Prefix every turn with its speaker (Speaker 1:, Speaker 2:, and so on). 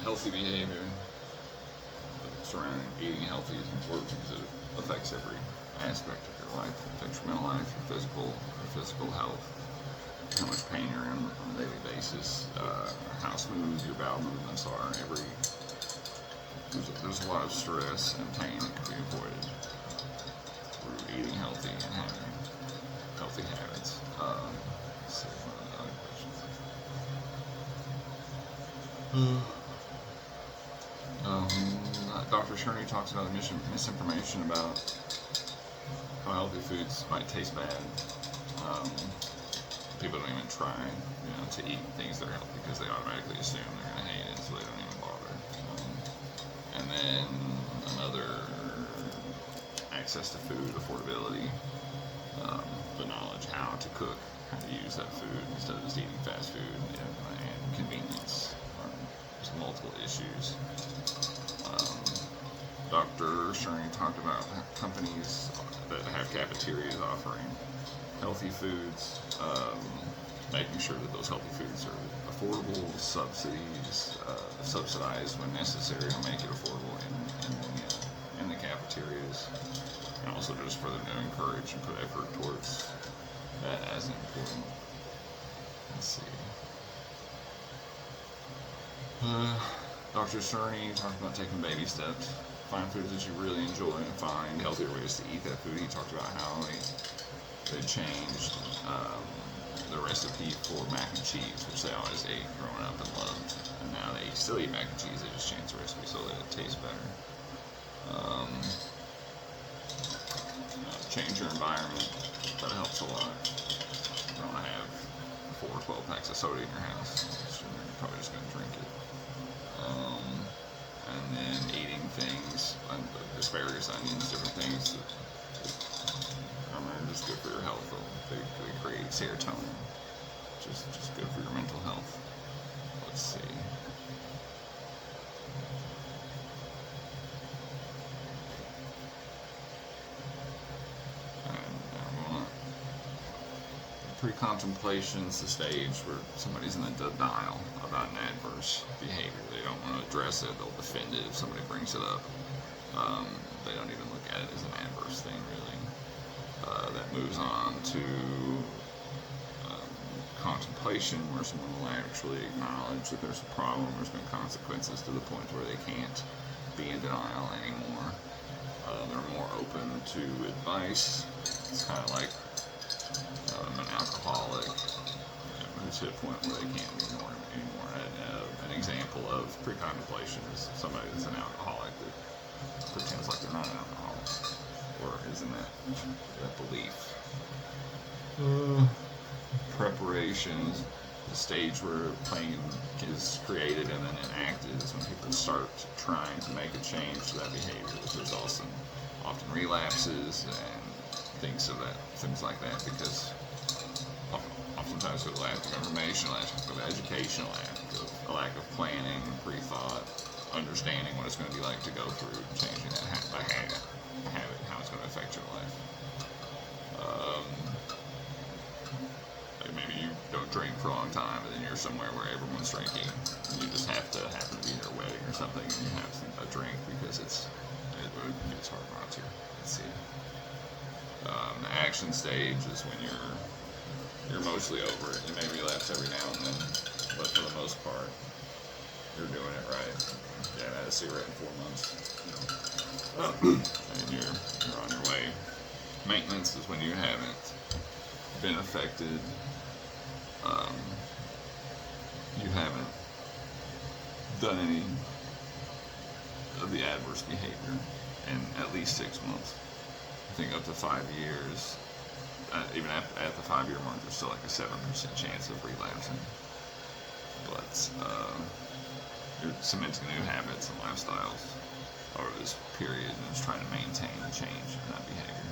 Speaker 1: healthy behavior surrounding eating healthy is important because it affects every aspect of your life. It affects your mental life, your physical health, how much pain you're in on a daily basis, how smooth your bowel movements are. There's a lot of stress and pain that can be avoided through eating healthy and having healthy habits. So one of the other questions. Dr. Sherney talks about the misinformation about how healthy foods might taste bad. Um, People don't even try, to eat things that are healthy because they automatically assume they're going to hate it, so they don't even bother. And then another access to food, affordability, the knowledge how to cook, how to use that food instead of just eating fast food, and convenience. There's multiple issues. Dr. Sherney talked about companies that have cafeterias offering healthy foods, making sure that those healthy foods are affordable, subsidized when necessary to make it affordable in the cafeterias, and also just for them to encourage and put effort towards that as important. Let's see. Dr. Cerny talked about taking baby steps. Find foods that you really enjoy and find healthier ways to eat that food. He talked about how they changed the recipe for mac and cheese, which they always ate growing up and loved. And now they still eat mac and cheese, they just changed the recipe so that it tastes better. Change your environment. That helps a lot. You don't have 4 or 12 packs of soda in your house. You're probably just going to drink it. And then eating things, asparagus, onions, different things that just good for your health. They create serotonin, just good for your mental health. Let's see. Pre-contemplation is the stage where somebody's in the denial about an adverse behavior. They don't want to address it. They'll defend it if somebody brings it up. They don't even look at it as an adverse thing, really. That moves on to contemplation, where someone will actually acknowledge that there's a problem, there's been consequences to the point where they can't be in denial anymore. They're more open to advice. It's kind of like an alcoholic who's hit a point where they can't ignore him anymore. And, an example of pre-contemplation is somebody that's an alcoholic that pretends like they're not an alcoholic, or is in that belief. Preparation is the stage where a plan is created and then enacted. Is when people start trying to make a change to that behavior, which results in often relapses and things like that, because oftentimes with lack of information, lack of education, a lack of planning, pre-thought, understanding what it's going to be like to go through changing that habit, how it's going to affect your life. Maybe you don't drink for a long time, and then you're somewhere where everyone's drinking, and you just happen to be at a wedding or something, and you have a drink because it's hard not to. Let's see. The action stage is when you're mostly over it. You may relapse every now and then, but for the most part, you're doing it right. You haven't had a cigarette in 4 months, and you're on your way. Maintenance is when you haven't been affected. You haven't done any of the adverse behavior in at least 6 months. I think up to 5 years, even at the 5-year mark, there's still like a 7% chance of relapsing. But you're cementing new habits and lifestyles over this period and just trying to maintain a change in that behavior.